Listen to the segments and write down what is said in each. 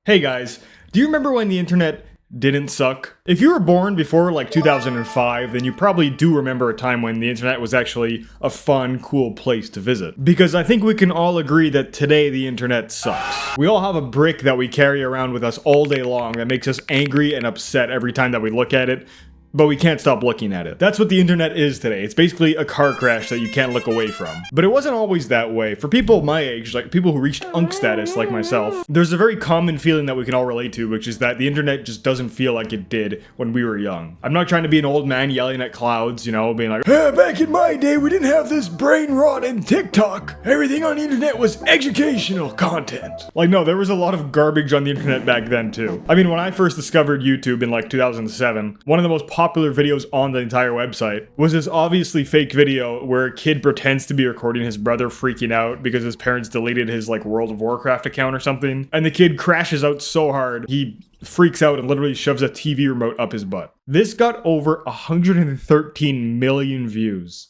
Hey guys, do you remember when the internet didn't suck? If you were born before like 2005, then you probably do remember a time when the internet was actually a fun, cool place to visit. Because I think we can all agree that today the internet sucks. We all have a brick that we carry around with us all day long that makes us angry and upset every time that we look at it, but we can't stop looking at it. That's what the internet is today. It's basically a car crash that you can't look away from. But it wasn't always that way. For people my age, like people who reached unk status like myself, there's a very common feeling that we can all relate to, which is that the internet just doesn't feel like it did when we were young. I'm not trying to be an old man yelling at clouds, you know, being like, hey, back in my day, we didn't have this brain rot and TikTok. Everything on the internet was educational content. Like, no, there was a lot of garbage on the internet back then too. I mean, when I first discovered YouTube in like 2007, one of the most popular videos on the entire website was this obviously fake video where a kid pretends to be recording his brother freaking out because his parents deleted his like World of Warcraft account or something, and the kid crashes out so hard he freaks out and literally shoves a TV remote up his butt. This got over 113 million views.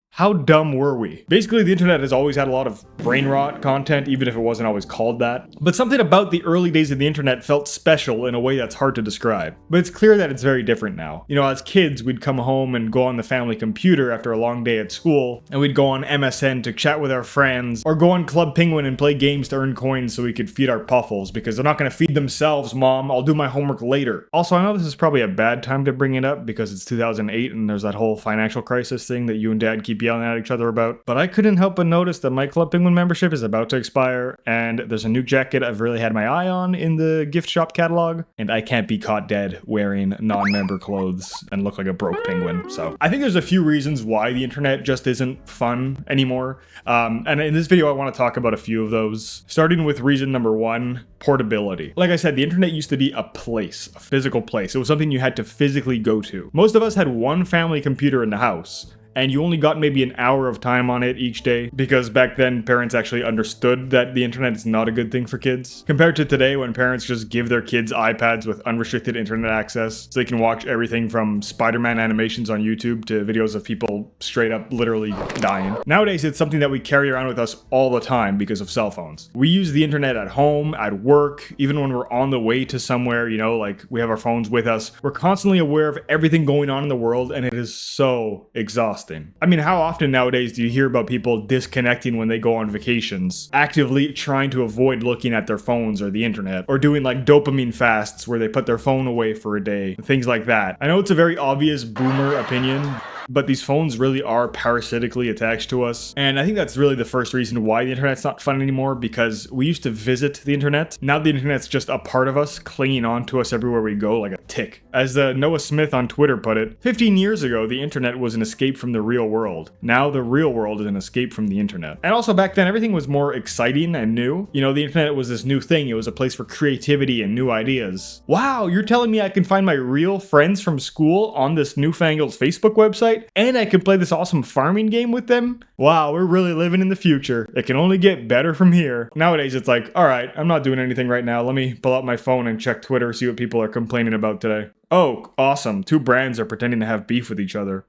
How dumb were we? Basically, the internet has always had a lot of brain rot content, even if it wasn't always called that. But something about the early days of the internet felt special in a way that's hard to describe. But it's clear that it's very different now. You know, as kids, we'd come home and go on the family computer after a long day at school, and we'd go on MSN to chat with our friends, or go on Club Penguin and play games to earn coins so we could feed our puffles, because they're not going to feed themselves, Mom. I'll do my homework later. Also, I know this is probably a bad time to bring it up, because it's 2008 and there's that whole financial crisis thing that you and Dad keep yelling at each other about, but I couldn't help but notice that my Club Penguin membership is about to expire, and there's a new jacket I've really had my eye on in the gift shop catalog, and I can't be caught dead wearing non-member clothes and look like a broke penguin. So I think there's a few reasons why the internet just isn't fun anymore, and in this video I want to talk about a few of those, starting with reason number one: portability. Like I said, the internet used to be a place, a physical place. It was something you had to physically go to. Most of us had one family computer in the house, and you only got maybe an hour of time on it each day, because back then parents actually understood that the internet is not a good thing for kids. Compared to today, when parents just give their kids iPads with unrestricted internet access so they can watch everything from Spider-Man animations on YouTube to videos of people straight up literally dying. Nowadays, it's something that we carry around with us all the time because of cell phones. We use the internet at home, at work, even when we're on the way to somewhere, you know, like we have our phones with us. We're constantly aware of everything going on in the world, and it is so exhausting. I mean, how often nowadays do you hear about people disconnecting when they go on vacations, actively trying to avoid looking at their phones or the internet, or doing like dopamine fasts where they put their phone away for a day, things like that. I know it's a very obvious boomer opinion, but these phones really are parasitically attached to us. And I think that's really the first reason why the internet's not fun anymore, because we used to visit the internet. Now the internet's just a part of us, clinging on to us everywhere we go like a tick. As Noah Smith on Twitter put it, 15 years ago, the internet was an escape from the real world. Now the real world is an escape from the internet. And also back then, everything was more exciting and new. You know, the internet was this new thing. It was a place for creativity and new ideas. Wow, you're telling me I can find my real friends from school on this newfangled Facebook website? And I can play this awesome farming game with them? Wow, we're really living in the future. It can only get better from here. Nowadays, it's like, alright, I'm not doing anything right now. Let me pull out my phone and check Twitter, see what people are complaining about today. Oh, awesome. 2 brands are pretending to have beef with each other.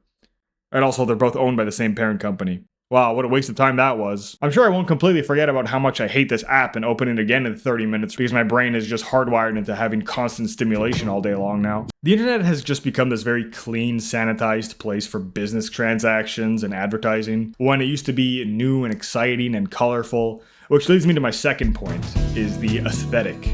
And also, they're both owned by the same parent company. Wow, what a waste of time that was. I'm sure I won't completely forget about how much I hate this app and open it again in 30 minutes because my brain is just hardwired into having constant stimulation all day long now. The internet has just become this very clean, sanitized place for business transactions and advertising, when it used to be new and exciting and colorful, which leads me to my second point, is the aesthetic.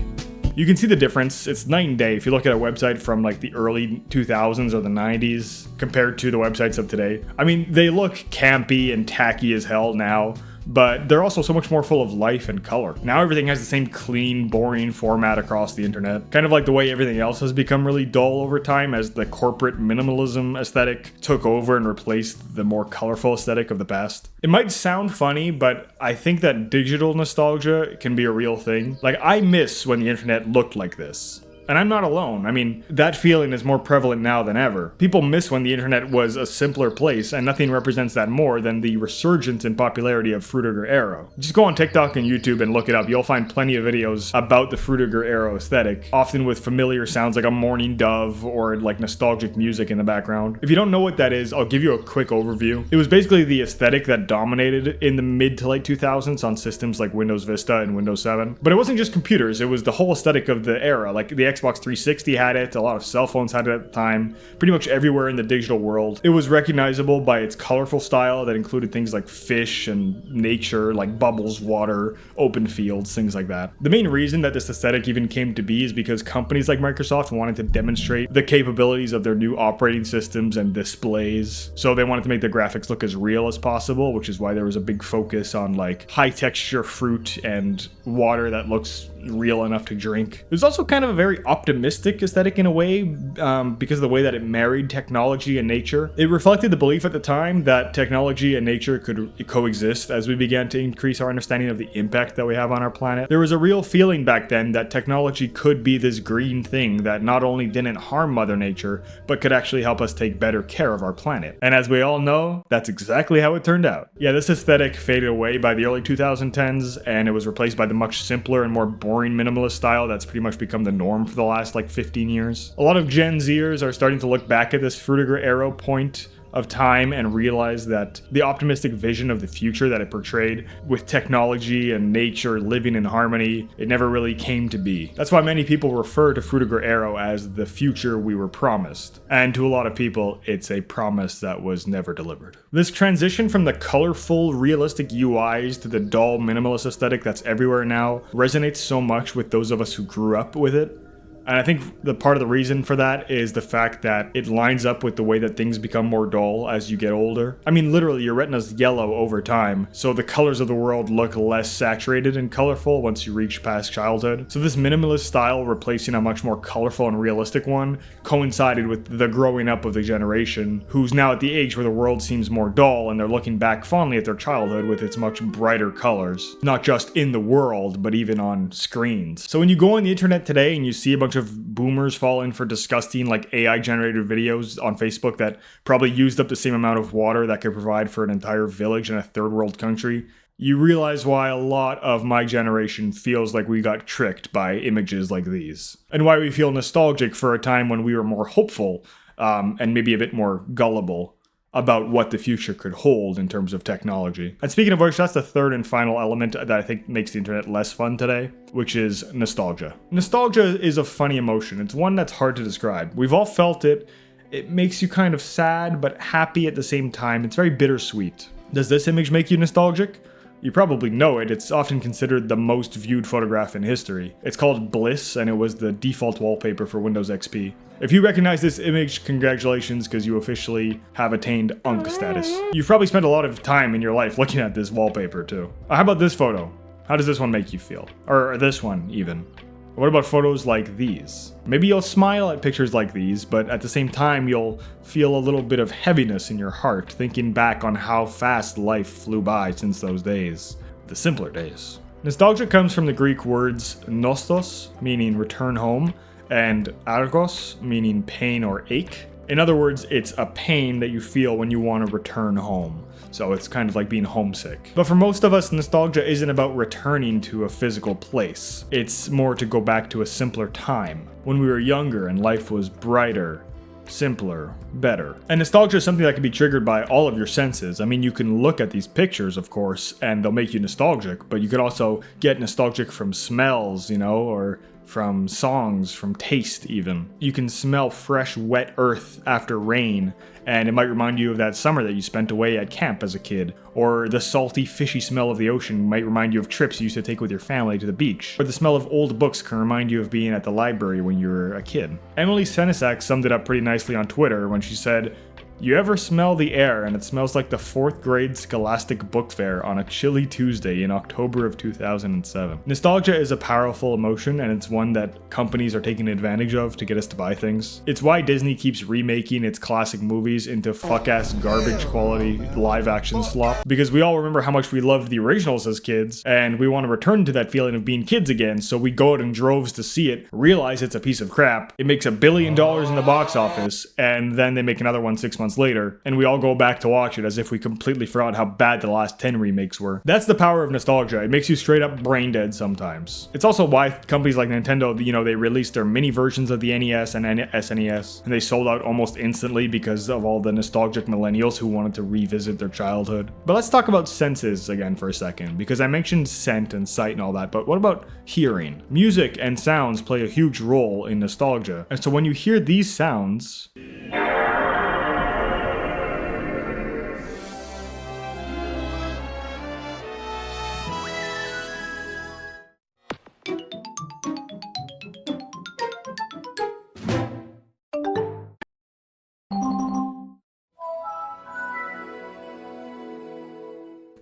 You can see the difference. It's night and day if you look at a website from like the early 2000s or the 90s compared to the websites of today. I mean, they look campy and tacky as hell now, but they're also so much more full of life and color. Now everything has the same clean, boring format across the internet. Kind of like the way everything else has become really dull over time as the corporate minimalism aesthetic took over and replaced the more colorful aesthetic of the past. It might sound funny, but I think that digital nostalgia can be a real thing. Like, I miss when the internet looked like this. And I'm not alone. I mean, that feeling is more prevalent now than ever. People miss when the internet was a simpler place, and nothing represents that more than the resurgence in popularity of Frutiger Aero. Just go on TikTok and YouTube and look it up. You'll find plenty of videos about the Frutiger Aero aesthetic, often with familiar sounds like a mourning dove or like nostalgic music in the background. If you don't know what that is, I'll give you a quick overview. It was basically the aesthetic that dominated in the mid to late 2000s on systems like Windows Vista and Windows 7. But it wasn't just computers, it was the whole aesthetic of the era. Like the Xbox 360 had it, a lot of cell phones had it at the time, pretty much everywhere in the digital world. It was recognizable by its colorful style that included things like fish and nature, like bubbles, water, open fields, things like that. The main reason that this aesthetic even came to be is because companies like Microsoft wanted to demonstrate the capabilities of their new operating systems and displays. So they wanted to make the graphics look as real as possible, which is why there was a big focus on like high texture fruit and water that looks real enough to drink. It was also kind of a very optimistic aesthetic in a way, because of the way that it married technology and nature. It reflected the belief at the time that technology and nature could coexist as we began to increase our understanding of the impact that we have on our planet. There was a real feeling back then that technology could be this green thing that not only didn't harm Mother Nature, but could actually help us take better care of our planet. And as we all know, that's exactly how it turned out. Yeah, this aesthetic faded away by the early 2010s, and it was replaced by the much simpler and more boring minimalist style that's pretty much become the norm for the last like 15 years. A lot of Gen Zers are starting to look back at this Frutiger Aero point of time and realize that the optimistic vision of the future that it portrayed with technology and nature living in harmony, it never really came to be. That's why many people refer to Frutiger Aero as the future we were promised. And to a lot of people, it's a promise that was never delivered. This transition from the colorful, realistic UIs to the dull, minimalist aesthetic that's everywhere now resonates so much with those of us who grew up with it. And I think the part of the reason for that is the fact that it lines up with the way that things become more dull as you get older. I mean, literally, your retina's yellow over time, so the colors of the world look less saturated and colorful once you reach past childhood. So this minimalist style replacing a much more colorful and realistic one coincided with the growing up of the generation, who's now at the age where the world seems more dull and they're looking back fondly at their childhood with its much brighter colors. Not just in the world, but even on screens. So when you go on the internet today and you see a bunch of boomers fall in for disgusting like AI generated videos on Facebook that probably used up the same amount of water that could provide for an entire village in a third world country, you realize why a lot of my generation feels like we got tricked by images like these. And why we feel nostalgic for a time when we were more hopeful, and maybe a bit more gullible about what the future could hold in terms of technology. And speaking of which, that's the third and final element that I think makes the internet less fun today, which is nostalgia. Nostalgia is a funny emotion. It's one that's hard to describe. We've all felt it. It makes you kind of sad, but happy at the same time. It's very bittersweet. Does this image make you nostalgic? You probably know it. It's often considered the most viewed photograph in history. It's called Bliss, and it was the default wallpaper for Windows XP. If you recognize this image, congratulations, because you officially have attained UNC status. You've probably spent a lot of time in your life looking at this wallpaper too. How about this photo? How does this one make you feel? Or this one, even. What about photos like these? Maybe you'll smile at pictures like these, but at the same time you'll feel a little bit of heaviness in your heart, thinking back on how fast life flew by since those days. The simpler days. Nostalgia comes from the Greek words nostos, meaning return home, and argos, meaning pain or ache. In other words, it's a pain that you feel when you want to return home. So it's kind of like being homesick. But for most of us, nostalgia isn't about returning to a physical place. It's more to go back to a simpler time, when we were younger and life was brighter, simpler, better. And nostalgia is something that can be triggered by all of your senses. I mean, you can look at these pictures, of course, and they'll make you nostalgic, but you could also get nostalgic from smells, or from songs, from taste even. You can smell fresh, wet earth after rain, and it might remind you of that summer that you spent away at camp as a kid. Or the salty, fishy smell of the ocean might remind you of trips you used to take with your family to the beach. Or the smell of old books can remind you of being at the library when you were a kid. Emily Senesac summed it up pretty nicely on Twitter when she said, You ever smell the air and it smells like the 4th grade Scholastic Book Fair on a chilly Tuesday in October of 2007? Nostalgia is a powerful emotion, and it's one that companies are taking advantage of to get us to buy things. It's why Disney keeps remaking its classic movies into fuck-ass garbage quality live-action slop, because we all remember how much we loved the originals as kids, and we want to return to that feeling of being kids again, so we go out in droves to see it, realize it's a piece of crap, it makes $1 billion in the box office, and then they make another one 6 months later, and we all go back to watch it as if we completely forgot how bad the last 10 remakes were. That's the power of nostalgia. It makes you straight up brain dead sometimes. It's also why companies like Nintendo, they released their mini versions of the NES and SNES, and they sold out almost instantly because of all the nostalgic millennials who wanted to revisit their childhood. But let's talk about senses again for a second, because I mentioned scent and sight and all that, but what about hearing? Music and sounds play a huge role in nostalgia, and so when you hear these sounds,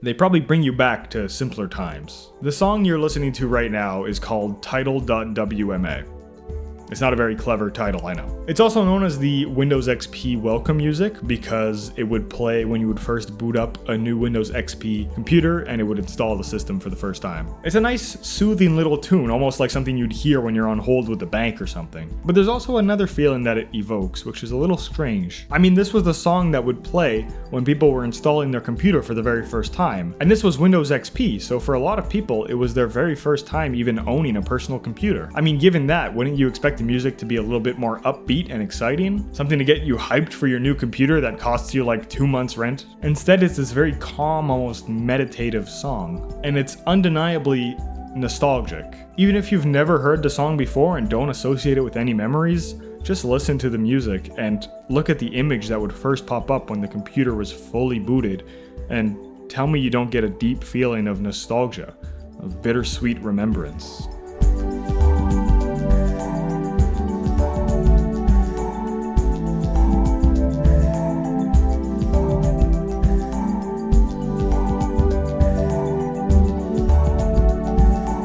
they probably bring you back to simpler times. The song you're listening to right now is called Title.wma. It's not a very clever title, I know. It's also known as the Windows XP welcome music because it would play when you would first boot up a new Windows XP computer and it would install the system for the first time. It's a nice, soothing little tune, almost like something you'd hear when you're on hold with the bank or something. But there's also another feeling that it evokes, which is a little strange. I mean, this was the song that would play when people were installing their computer for the very first time. And this was Windows XP, so for a lot of people, it was their very first time even owning a personal computer. I mean, given that, wouldn't you expect the music to be a little bit more upbeat and exciting? Something to get you hyped for your new computer that costs you like 2 months rent? Instead, it's this very calm, almost meditative song. And it's undeniably nostalgic. Even if you've never heard the song before and don't associate it with any memories, just listen to the music and look at the image that would first pop up when the computer was fully booted, and tell me you don't get a deep feeling of nostalgia, of bittersweet remembrance.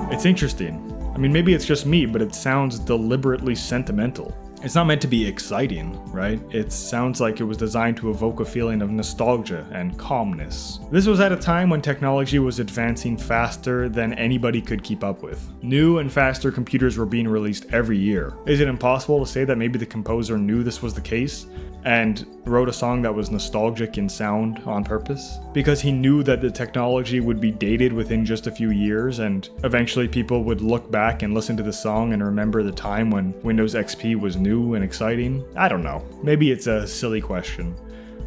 It's interesting. I mean, maybe it's just me, but it sounds deliberately sentimental. It's not meant to be exciting, right? It sounds like it was designed to evoke a feeling of nostalgia and calmness. This was at a time when technology was advancing faster than anybody could keep up with. New and faster computers were being released every year. Is it impossible to say that maybe the composer knew this was the case and wrote a song that was nostalgic in sound on purpose? Because he knew that the technology would be dated within just a few years, and eventually people would look back and listen to the song and remember the time when Windows XP was new and exciting? I don't know. Maybe it's a silly question,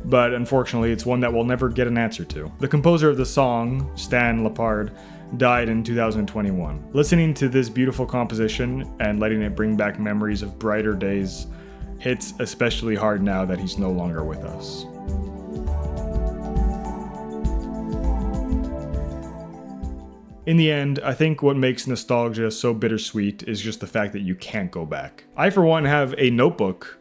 but unfortunately it's one that we'll never get an answer to. The composer of the song, LePard, died in 2021. Listening to this beautiful composition and letting it bring back memories of brighter days hits especially hard now that he's no longer with us. In the end, I think what makes nostalgia so bittersweet is just the fact that you can't go back. I, for one, have a notebook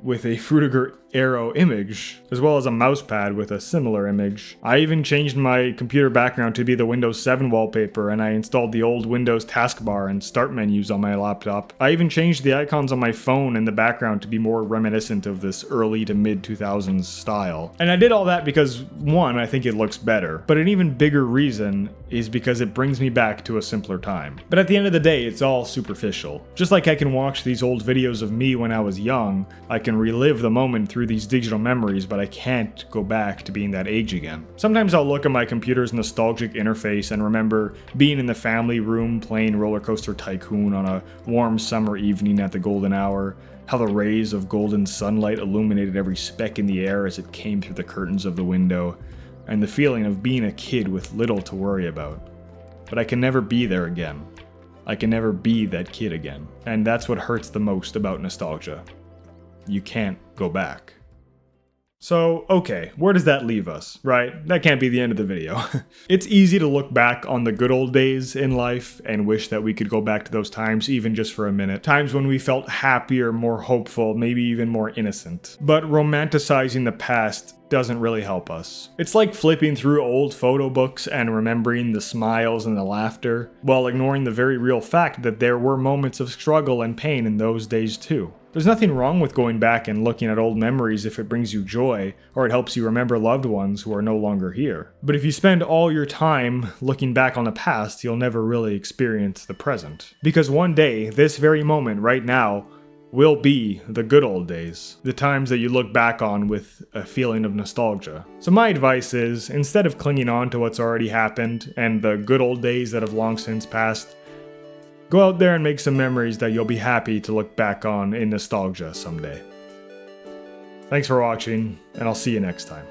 with a Frutiger Aero image, as well as a mousepad with a similar image. I even changed my computer background to be the Windows 7 wallpaper, and I installed the old Windows taskbar and start menus on my laptop. I even changed the icons on my phone in the background to be more reminiscent of this early to mid 2000s style. And I did all that because, one, I think it looks better, but an even bigger reason is because it brings me back to a simpler time. But at the end of the day, it's all superficial. Just like I can watch these old videos of me when I was young, I can relive the moment through these digital memories, but I can't go back to being that age again. Sometimes I'll look at my computer's nostalgic interface and remember being in the family room playing Roller Coaster Tycoon on a warm summer evening at the golden hour, how the rays of golden sunlight illuminated every speck in the air as it came through the curtains of the window, and the feeling of being a kid with little to worry about. But I can never be there again. I can never be that kid again. And that's what hurts the most about nostalgia. You can't go back. So, okay, where does that leave us, right? That can't be the end of the video. It's easy to look back on the good old days in life and wish that we could go back to those times even just for a minute. Times when we felt happier, more hopeful, maybe even more innocent. But romanticizing the past doesn't really help us. It's like flipping through old photo books and remembering the smiles and the laughter, while ignoring the very real fact that there were moments of struggle and pain in those days too. There's nothing wrong with going back and looking at old memories if it brings you joy, or it helps you remember loved ones who are no longer here. But if you spend all your time looking back on the past, you'll never really experience the present. Because one day, this very moment right now, will be the good old days. The times that you look back on with a feeling of nostalgia. So my advice is, instead of clinging on to what's already happened and the good old days that have long since passed, go out there and make some memories that you'll be happy to look back on in nostalgia someday. Thanks for watching, and I'll see you next time.